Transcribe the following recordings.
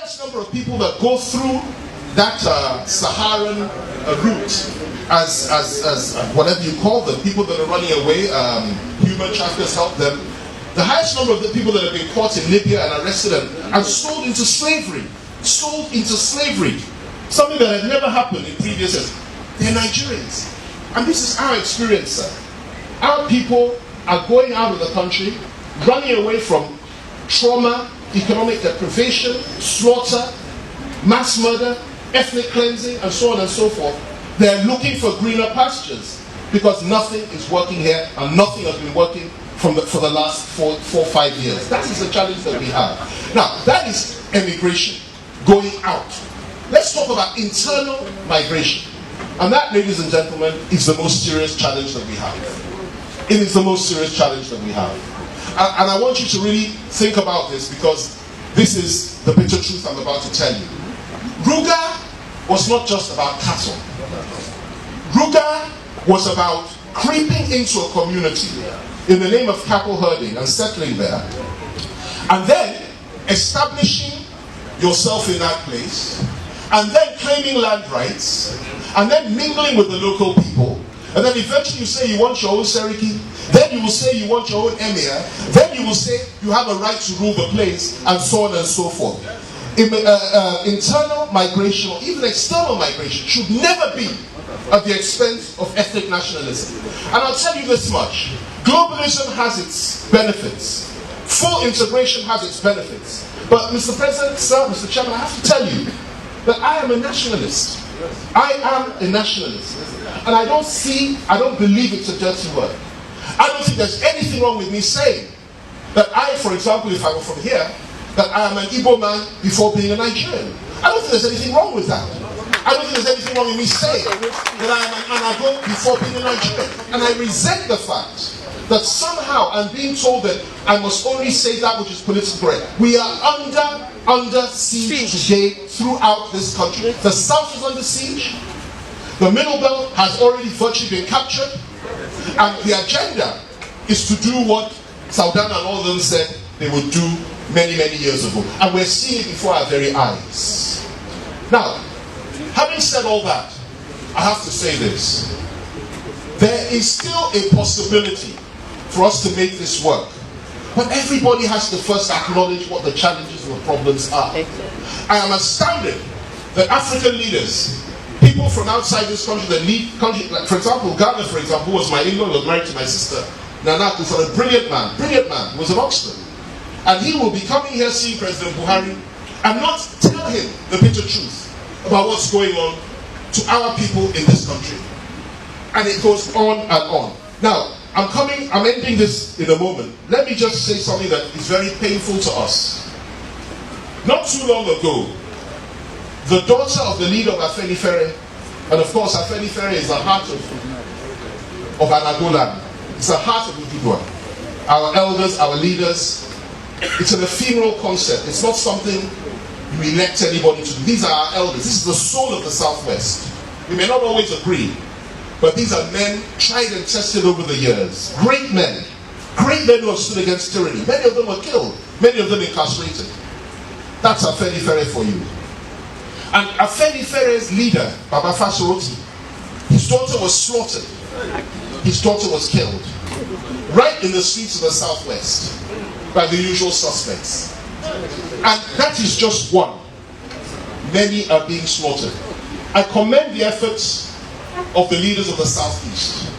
highest number of people that go through that Saharan route as whatever you call them, people that are running away, human traffickers help them. The highest number of the people that have been caught in Libya and arrested and sold into slavery. Something that had never happened in previous years. They're Nigerians. And this is our experience, sir. Our people are going out of the country, running away from trauma, economic deprivation, slaughter, mass murder, ethnic cleansing, and so on and so forth. They're looking for greener pastures because nothing is working here and nothing has been working for the last 4 or 5 years. That is the challenge that we have. Now, that is emigration, going out. Let's talk about internal migration. And that, ladies and gentlemen, is the most serious challenge that we have. It is the most serious challenge that we have. And I want you to really think about this because this is the bitter truth I'm about to tell you. Ruga was not just about cattle. Ruga was about creeping into a community in the name of cattle herding and settling there, and then establishing yourself in that place, and then claiming land rights, and then mingling with the local people, and then eventually you say you want your own Seriki, then you will say you want your own Emir, then you will say you have a right to rule the place, and so on and so forth. Internal migration or even external migration should never be at the expense of ethnic nationalism. And I'll tell you this much. Globalism has its benefits. Full integration has its benefits. But Mr. President, sir, Mr. Chairman, I have to tell you that I am a nationalist. I am a nationalist. And I don't believe it's a dirty word. I don't think there's anything wrong with me saying that I, for example, if I were from here, that I am an Igbo man before being a Nigerian. I don't think there's anything wrong with that. I don't think there's anything wrong with me saying that I am an Anago before being a Nigerian. And I resent the fact that somehow I'm being told that I must only say that which is politically correct. We are under siege today throughout this country. The South is under siege. The Middle Belt has already virtually been captured. And the agenda is to do what Saudana and all of them said they would do many, many years ago. And we're seeing it before our very eyes. Now, having said all that, I have to say this. There is still a possibility for us to make this work. But everybody has to first acknowledge what the challenges and the problems are. I am astounded that African leaders, people from outside this country that lead countries, like for example, Ghana, for example, who was my in-law, was married to my sister, Nana Akufo, a brilliant man, was at Oxford. And he will be coming here seeing President Buhari and not tell him the bitter truth about what's going on to our people in this country. And it goes on and on. Now, I'm ending this in a moment. Let me just say something that is very painful to us. Not too long ago, the daughter of the leader of Afenifere, and of course Afenifere is the heart of Anagolan. It's the heart of Ududua. Our elders, our leaders. It's an ephemeral concept. It's not something you elect anybody to do. These are our elders. This is the soul of the Southwest. We may not always agree, but these are men tried and tested over the years. Great men who have stood against tyranny. Many of them were killed. Many of them incarcerated. That's Afenifere for you. And Afenifere's leader, Baba Fasoroti, his daughter was slaughtered. His daughter was killed. Right in the streets of the Southwest by the usual suspects. And that is just one. Many are being slaughtered. I commend the efforts of the leaders of the Southeast.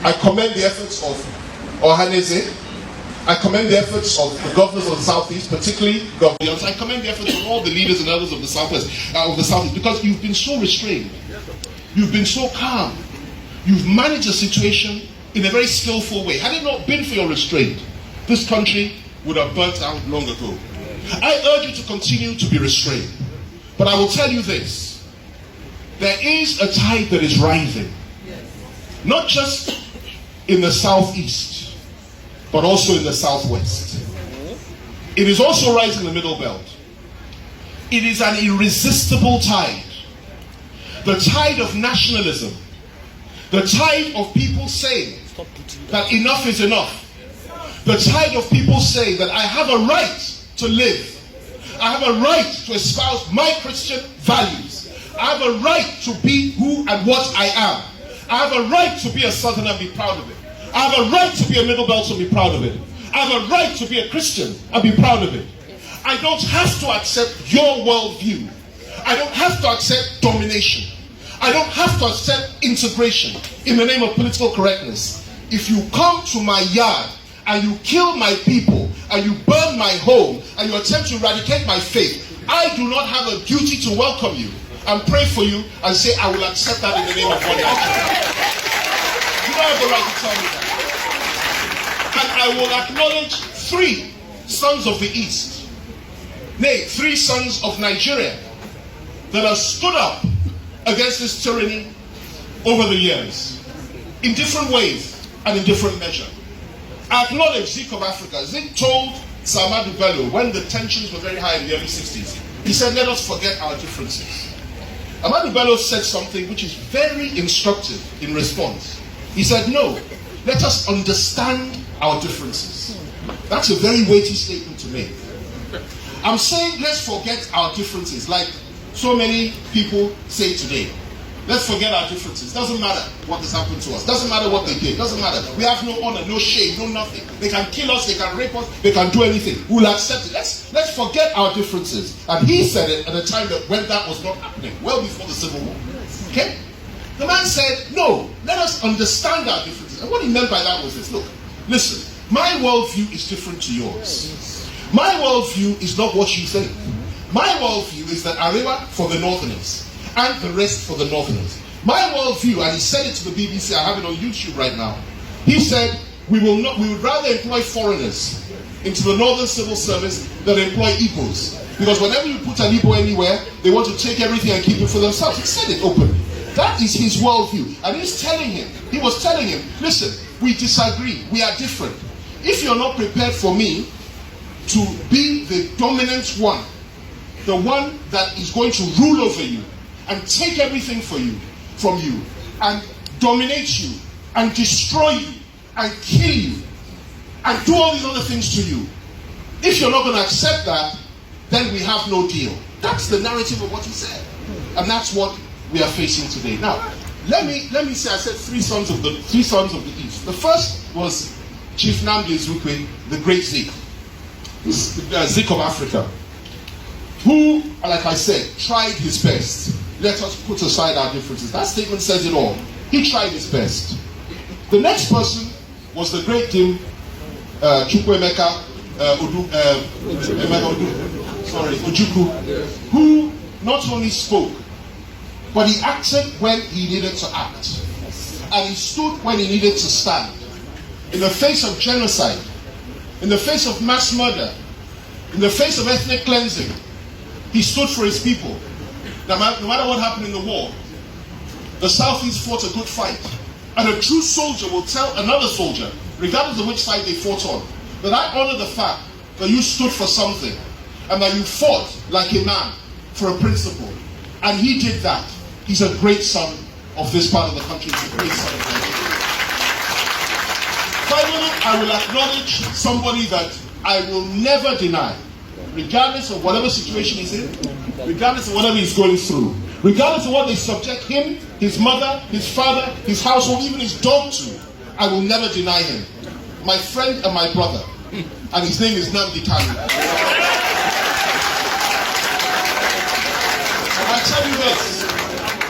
I commend the efforts of Ohaneze. I commend the efforts of the governors of the Southeast, particularly governors. I commend the efforts of all the leaders and others of the Southwest, because you've been so restrained. You've been so calm. You've managed the situation in a very skillful way. Had it not been for your restraint, this country would have burnt out long ago. I urge you to continue to be restrained. But I will tell you this. There is a tide that is rising. Not just in the Southeast, but also in the Southwest. It is also rising in the Middle Belt. It is an irresistible tide. The tide of nationalism. The tide of people saying that enough is enough. The tide of people saying that I have a right to live. I have a right to espouse my Christian values. I have a right to be who and what I am. I have a right to be a Southerner and be proud of it. I have a right to be a Middle Belt and be proud of it. I have a right to be a Christian and be proud of it. I don't have to accept your worldview. I don't have to accept domination. I don't have to accept integration in the name of political correctness. If you come to my yard and you kill my people and you burn my home and you attempt to eradicate my faith, I do not have a duty to welcome you and pray for you and say I will accept that in the name of one Nigeria. You don't have the right to tell me that. And I will acknowledge 3 sons of the East, nay, 3 sons of Nigeria that have stood up against this tyranny over the years in different ways and in different measure. I acknowledge Zik of Africa. Zik told Ahmadu Bello when the tensions were very high in the early 60s, he said, let us forget our differences. Ahmadu Bello said something which is very instructive in response. He said, no, let us understand our differences. That's a very weighty statement to make. I'm saying let's forget our differences, like so many people say today. Let's forget our differences. Doesn't matter what has happened to us. Doesn't matter what they did. Doesn't matter. We have no honor, no shame, no nothing. They can kill us, they can rape us, they can do anything. We'll accept it. Let's forget our differences. And he said it at a time when that was not happening, well before the Civil War. Okay? The man said, no, let us understand our differences. And what he meant by that was this. Look, listen, my worldview is different to yours. My worldview is not what you think. My worldview is that Arewa for the Northerners and the rest for the Northerners. My worldview, and he said it to the BBC, I have it on YouTube right now. He said, we would rather employ foreigners into the Northern Civil Service than employ Igbos. Because whenever you put an Igbo anywhere, they want to take everything and keep it for themselves. He said it openly. That is his worldview. And he was telling him, listen, we disagree, we are different. If you're not prepared for me to be the dominant one, the one that is going to rule over you and take everything from you and dominate you and destroy you and kill you and do all these other things to you, if you're not going to accept that, then we have no deal. That's the narrative of what he said. And that's what we are facing today. Now, let me say, I said 3 sons of the East. The first was Chief Nnamdi Azikiwe, the great Zik, Zik of Africa, who, like I said, tried his best. Let us put aside our differences. That statement says it all. He tried his best. The next person was the great Dim Chukwuemeka Ojukwu, who not only spoke, but he acted when he needed to act. And he stood when he needed to stand. In the face of genocide, in the face of mass murder, in the face of ethnic cleansing, he stood for his people. No matter what happened in the war, the Southeast fought a good fight. And a true soldier will tell another soldier, regardless of which side they fought on, that I honor the fact that you stood for something and that you fought like a man for a principle. And he did that. He's a great son of this part of the country. He's a great son of Nigeria. Finally, I will acknowledge somebody that I will never deny, regardless of whatever situation he's in, regardless of whatever he's going through, regardless of what they subject him, his mother, his father, his household, even his dog to, I will never deny him. My friend and my brother. And his name is Nnamdi. I tell you this,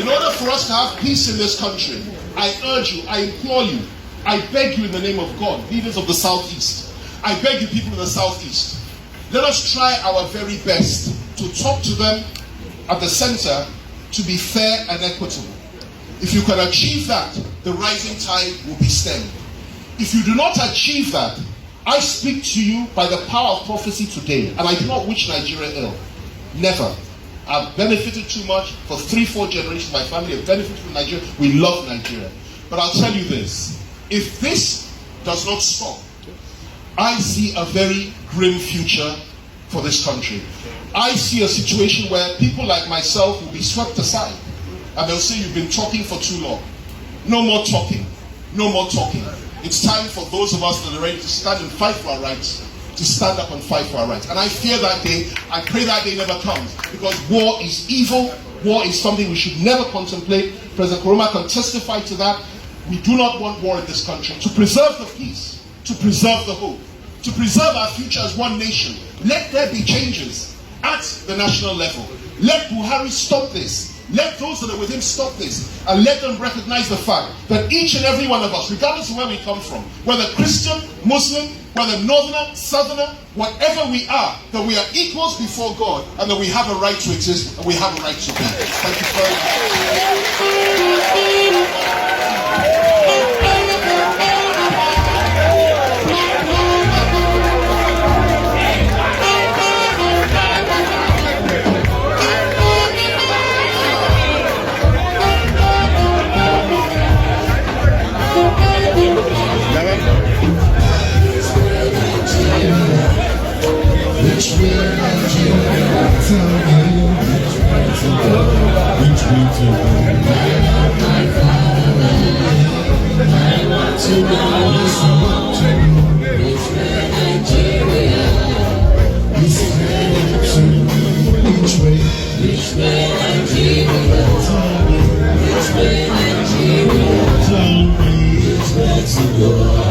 in order for us to have peace in this country, I urge you, I implore you, I beg you in the name of God, leaders of the Southeast, I beg you people in the Southeast, let us try our very best to talk to them at the center to be fair and equitable. If you can achieve that, the rising tide will be stemmed. If you do not achieve that, I speak to you by the power of prophecy today, and I do not wish Nigeria ill. Never. I've benefited too much. For 3-4 generations, my family have benefited from Nigeria. We love Nigeria. But I'll tell you this, if this does not stop, I see a very grim future for this country. I see a situation where people like myself will be swept aside, and they'll say, you've been talking for too long. No more talking. No more talking. It's time for those of us that are ready to stand and fight for our rights to stand up and fight for our rights. And I fear that day. I pray that day never comes, because war is evil. War is something we should never contemplate. President Koroma can testify to that. We do not want war in this country. To preserve the peace, to preserve the hope, to preserve our future as one nation, let there be changes at the national level. Let Buhari stop this. Let those that are with him stop this, and let them recognize the fact that each and every one of us, regardless of where we come from, whether Christian, Muslim, whether northerner, southerner, whatever we are, that we are equals before God, and that we have a right to exist, and we have a right to be. Thank you very much. Which way Nigeria? Tell me which way to go. Which way to go? I want to know. Which way Nigeria? Which way? Which way Nigeria? Which way Nigeria? Tell me which way to go.